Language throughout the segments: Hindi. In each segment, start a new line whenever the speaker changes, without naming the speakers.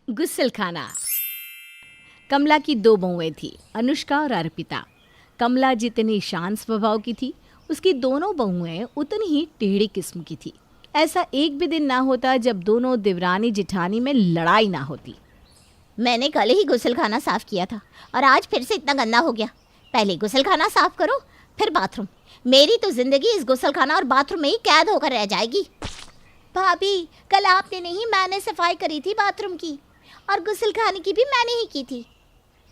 गुस्सलखाना। कमला की दो बहुएं थी, अनुष्का और अर्पिता। कमला जितनी शांत स्वभाव की थी, उसकी दोनों बहुएं उतनी ही टेढ़ी किस्म की थी। ऐसा एक भी दिन ना होता जब दोनों देवरानी जिठानी में लड़ाई ना होती।
मैंने कल ही गुस्सलखाना साफ किया था और आज फिर से इतना गंदा हो गया। पहले गुस्सलखाना साफ करो, फिर बाथरूम। मेरी तो जिंदगी इस गुस्सलखाना और बाथरूम में ही कैद होकर रह जाएगी। भाभी, कल आपने नहीं, मैंने सफाई करी थी बाथरूम की, और गुस्सलखाने की भी मैंने ही की थी।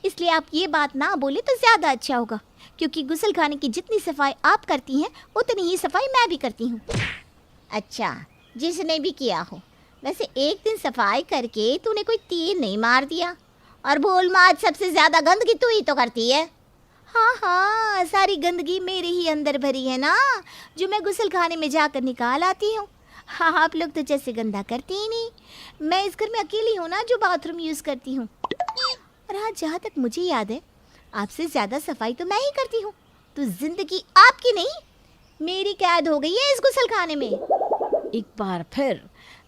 इसलिए आप ये बात ना बोले तो ज़्यादा अच्छा होगा, क्योंकि गुस्सलखाने की जितनी सफाई आप करती हैं उतनी ही सफाई मैं भी करती हूँ। अच्छा, जिसने भी किया हो। वैसे एक दिन सफाई करके तूने कोई तीर नहीं मार दिया, और बोल माज सबसे ज़्यादा गंदगी तू ही तो करती है। हाँ हाँ, सारी गंदगी मेरे ही अंदर भरी है ना, जो मैं गुस्सलखाने में जाकर निकाल आती हूँ। हाँ, आप लोग तो जैसे गंदा करती ही नहीं। मैं इस घर में अकेली हूँ ना जो बाथरूम यूज़ करती हूँ। और हाँ, जहाँ तक मुझे याद है, आपसे ज़्यादा सफाई तो मैं ही करती हूँ। तो जिंदगी आपकी नहीं, मेरी कैद हो गई है इस गुस्सलखाने में।
एक बार फिर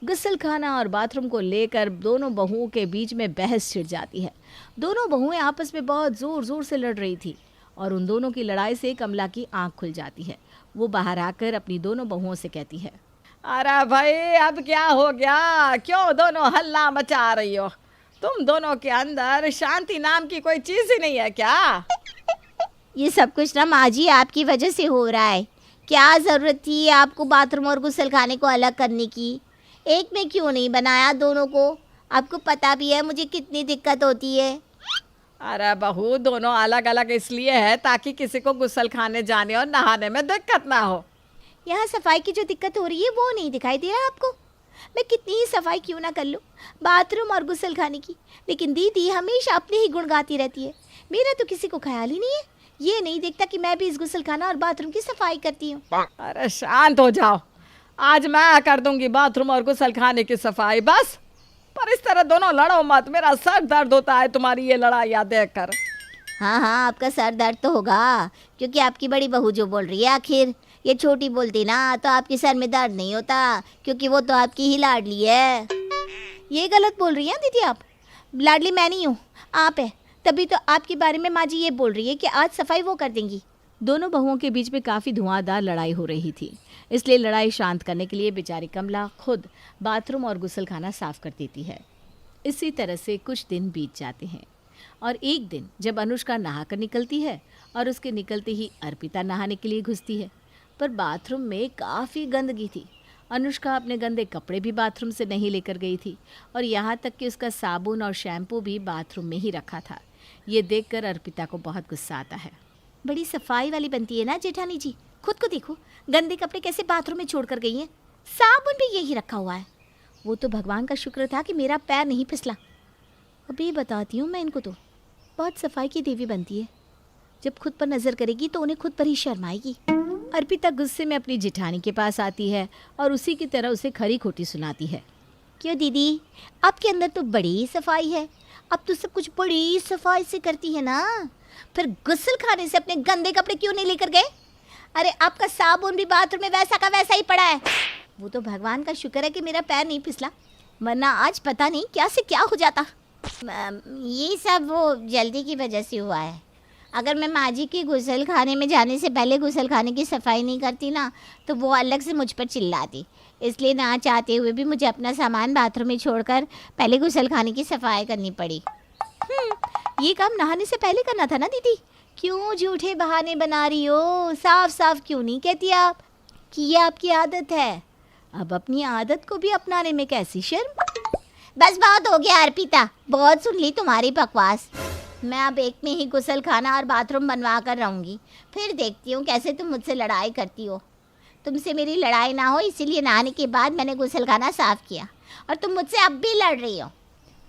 गुस्सलखाना और बाथरूम को लेकर दोनों बहुओं के बीच में बहस छिड़ जाती है। दोनों बहुएं आपस में बहुत ज़ोर ज़ोर से लड़ रही थी और उन दोनों की लड़ाई से कमला की आंख खुल जाती है। वो बाहर आकर अपनी दोनों बहुओं से कहती है,
अरे भाई, अब क्या हो गया? क्यों दोनों हल्ला मचा रही हो? तुम दोनों के अंदर शांति नाम की कोई चीज़ ही नहीं है क्या?
ये सब कुछ ना माँ जी आपकी वजह से हो रहा है। क्या ज़रूरत थी आपको बाथरूम और गुस्सलखाने को अलग करने की? एक में क्यों नहीं बनाया दोनों को? आपको पता भी है मुझे कितनी दिक्कत होती है।
अरे बहू, दोनों अलग अलग इसलिए है ताकि किसी को गुस्सलखाने जाने और नहाने में दिक्कत ना हो।
यहाँ सफाई की जो दिक्कत हो रही है वो नहीं दिखाई दे रहा आपको? मैं कितनी ही सफाई क्यों ना कर लूँ बाथरूम और गुस्सलखाने की, लेकिन दीदी हमेशा अपने ही गुण गाती रहती है। मेरा तो किसी को ख्याल ही नहीं है। ये नहीं देखता कि मैं भी इस गुस्सलखाना और बाथरूम की सफाई करती हूँ।
अरे शांत हो जाओ, आज मैं कर दूंगी बाथरूम और गुस्सलखाने की सफाई, बस। पर इस तरह दोनों लड़ो मत, मेरा सर दर्द होता है तुम्हारी ये लड़ाइयाँ देख कर।
हाँ हाँ, आपका सर दर्द तो होगा, क्योंकि आपकी बड़ी बहू जो बोल रही है। आखिर ये छोटी बोलती ना तो आपके सर में दर्द नहीं होता, क्योंकि वो तो आपकी ही लाडली है। ये गलत बोल रही हैं दीदी आप। लाडली मैं नहीं हूँ, आप है। तभी तो आपके बारे में माँ जी ये बोल रही है कि आज सफाई वो कर देंगी।
दोनों बहुओं के बीच में काफ़ी धुआंधार लड़ाई हो रही थी, इसलिए लड़ाई शांत करने के लिए बेचारी कमला खुद बाथरूम और गुस्सलखाना साफ कर देती है। इसी तरह से कुछ दिन बीत जाते हैं और एक दिन जब अनुष्का नहाकर निकलती है और उसके निकलते ही अर्पिता नहाने के लिए घुसती है, पर बाथरूम में काफ़ी गंदगी थी। अनुष्का अपने गंदे कपड़े भी बाथरूम से नहीं लेकर गई थी और यहाँ तक कि उसका साबुन और शैम्पू भी बाथरूम में ही रखा था। ये देखकर अर्पिता को बहुत गुस्सा आता है।
बड़ी सफाई वाली बनती है ना जेठानी जी, खुद को देखो, गंदे कपड़े कैसे बाथरूम में छोड़ कर गई हैं। साबुन भी यही रखा हुआ है। वो तो भगवान का शुक्र था कि मेरा पैर नहीं फिसला। अभी बताती हूँ मैं इनको, तो बहुत सफाई की देवी बनती है। जब खुद पर नज़र करेगी तो उन्हें खुद पर ही शर्म आएगी।
अर्पिता गुस्से में अपनी जेठानी के पास आती है और उसी की तरह उसे खरी खोटी सुनाती है।
क्यों दीदी, आपके अंदर तो बड़ी सफाई है, अब तो सब कुछ बड़ी सफाई से करती है ना। फिर गुस्सलखाने से अपने गंदे कपड़े क्यों नहीं लेकर गए? अरे आपका साबुन भी बाथरूम में वैसा का वैसा ही पड़ा है। वो तो भगवान का शुक्र है कि मेरा पैर नहीं फिसला, वरना आज पता नहीं क्या से क्या हो जाता। ये सब वो जल्दी की वजह से हुआ है। अगर मैं माँ जी के गुस्सलखाने में जाने से पहले गुस्सलखाने की सफाई नहीं करती ना, तो वो अलग से मुझ पर चिल्लाती। इसलिए ना चाहते हुए भी मुझे अपना सामान बाथरूम में छोड़कर पहले गुस्सलखाने की सफाई करनी पड़ी।
ये काम नहाने से पहले करना था ना दीदी।
क्यों झूठे बहाने बना रही हो? साफ साफ क्यों नहीं कहती आप कि ये आपकी आदत है?
अब अपनी आदत को भी अपनाने में कैसी शर्म।
बस बहुत हो गया अर्पिता, बहुत सुन ली तुम्हारी बकवास। मैं अब एक में ही गुस्सलखाना और बाथरूम बनवा कर रहूँगी, फिर देखती हूँ कैसे तुम मुझसे लड़ाई करती हो। तुमसे मेरी लड़ाई ना हो इसीलिए नहाने के बाद मैंने गुस्सलखाना साफ़ किया, और तुम मुझसे अब भी लड़ रही हो।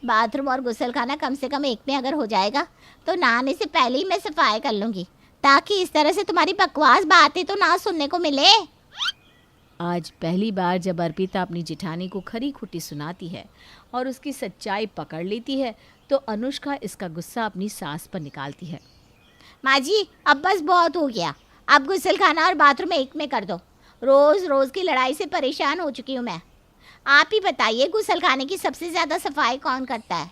बाथरूम और गुस्सलखाना कम से कम एक में अगर हो जाएगा तो नहाने से पहले ही मैं सफाई कर लूँगी, ताकि इस तरह से तुम्हारी बकवास बातें तो ना सुनने को मिले।
आज पहली बार जब अर्पिता अपनी जेठानी को खरी खोटी सुनाती है और उसकी सच्चाई पकड़ लेती है, तो अनुष्का इसका गुस्सा अपनी सास पर निकालती है।
माँ जी, अब बस बहुत हो गया, अब गुस्सलखाना और बाथरूम एक में कर दो। रोज़ रोज़ की लड़ाई से परेशान हो चुकी हूँ मैं। आप ही बताइए, गुसल खाने की सबसे ज़्यादा सफाई कौन करता है?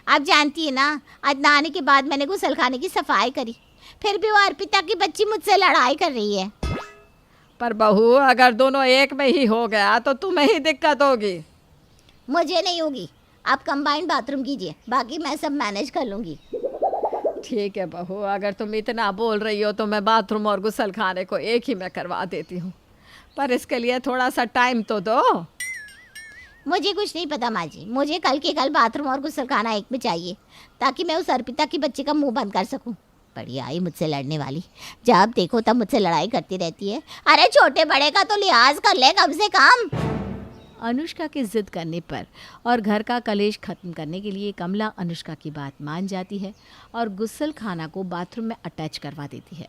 आप जानती है ना, आज नहाने के बाद मैंने गुसल खाने की सफाई करी, फिर भी वो अर्पिता की बच्ची मुझसे लड़ाई कर रही है।
पर बहू, अगर दोनों एक में ही हो गया तो तुम्हें ही दिक्कत होगी।
मुझे नहीं होगी, आप कंबाइंड बाथरूम कीजिए, बाकी मैं सब मैनेज कर लूँगी।
ठीक है बहू, अगर तुम इतना बोल रही हो तो मैं बाथरूम और गुसल खाने को एक ही में करवा देती हूँ, पर इसके लिए थोड़ा सा टाइम तो दो।
मुझे कुछ नहीं पता माँ जी, मुझे कल के कल बाथरूम और गुसल खाना एक में चाहिए, ताकि मैं उस अर्पिता की बच्ची का मुंह बंद कर सकूं। बड़ी आई मुझसे लड़ने वाली, जब देखो तब मुझसे लड़ाई करती रहती है। अरे छोटे बड़े का तो लिहाज कर ले कम से कम।
अनुष्का की जिद करने पर और घर का कलेश खत्म करने के लिए कमला अनुष्का की बात मान जाती है और गुस्सल खाना को बाथरूम में अटैच करवा देती है।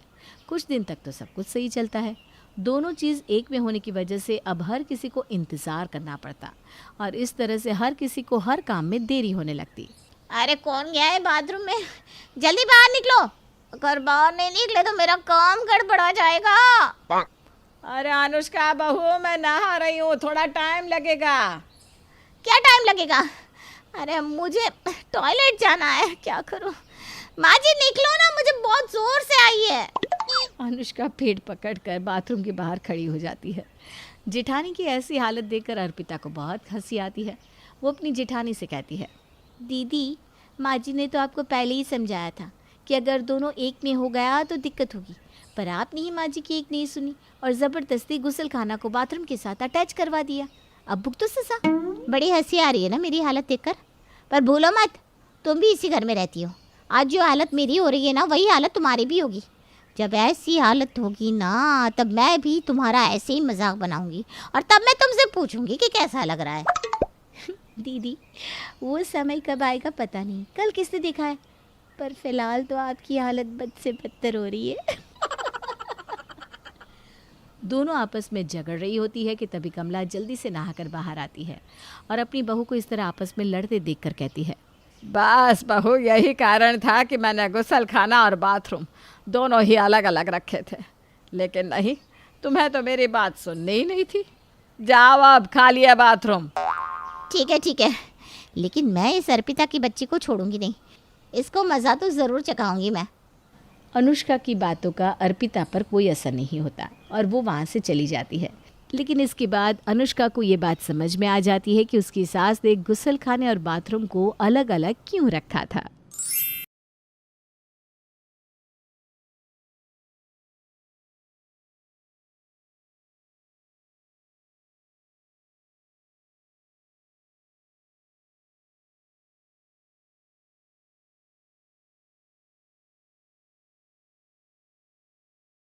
कुछ दिन तक तो सब कुछ सही चलता है। दोनों चीज़ एक में होने की वजह से अब हर किसी को इंतज़ार करना पड़ता और इस तरह से हर किसी को हर काम में देरी होने लगती।
अरे कौन गया है बाथरूम में? जल्दी बाहर निकलो, अगर बाहर नहीं निकले तो मेरा काम गड़बड़ा जाएगा।
अरे अनुष्का बहू, मैं नहा रही हूँ, थोड़ा टाइम लगेगा।
क्या टाइम लगेगा? अरे मुझे टॉयलेट जाना है, क्या करूँ? माँ जी निकलो ना, मुझे बहुत जोर से आई है।
अनुष्का पेट पकड़कर बाथरूम के बाहर खड़ी हो जाती है। जेठानी की ऐसी हालत देखकर अर्पिता को बहुत हंसी आती है। वो अपनी जेठानी से कहती है,
दीदी, माँ जी ने तो आपको पहले ही समझाया था कि अगर दोनों एक में हो गया तो दिक्कत होगी, पर आपने ही माँ जी की एक नहीं सुनी और ज़बरदस्ती गुस्ल खाना को बाथरूम के साथ अटैच करवा दिया। अब भुगतो सजा। बड़ी हंसी आ रही है ना मेरी हालत देखकर, पर भूलो मत, तुम भी इसी घर में रहती हो। आज जो हालत मेरी हो रही है ना, वही हालत तुम्हारी भी होगी। जब ऐसी हालत होगी ना, तब मैं भी तुम्हारा ऐसे ही मजाक बनाऊंगी और तब मैं तुमसे पूछूंगी कि कैसा लग रहा है। दीदी, वो समय कब आएगा पता नहीं, कल किसने देखा है, पर फिलहाल तो आपकी हालत बद से बदतर हो रही है।
दोनों आपस में झगड़ रही होती है कि तभी कमला जल्दी से नहाकर बाहर आती है और अपनी बहू को इस तरह आपस में लड़ते देखकर कहती है,
बस बहू, यही कारण था कि मैंने गुस्ल खाना और बाथरूम दोनों ही अलग अलग रखे थे, लेकिन नहीं, तुम्हें तो मेरी बात सुननी ही नहीं थी। जाओ अब, खा लिया बाथरूम।
ठीक है, लेकिन मैं इस अर्पिता की बच्ची को छोड़ूंगी नहीं, इसको मज़ा तो ज़रूर चखाऊंगी मैं।
अनुष्का की बातों का अर्पिता पर कोई असर नहीं होता और वो वहाँ से चली जाती है। लेकिन इसके बाद अनुष्का को ये बात समझ में आ जाती है कि उसकी सास ने गुस्ल खाने और बाथरूम को अलग अलग क्यों रखा था।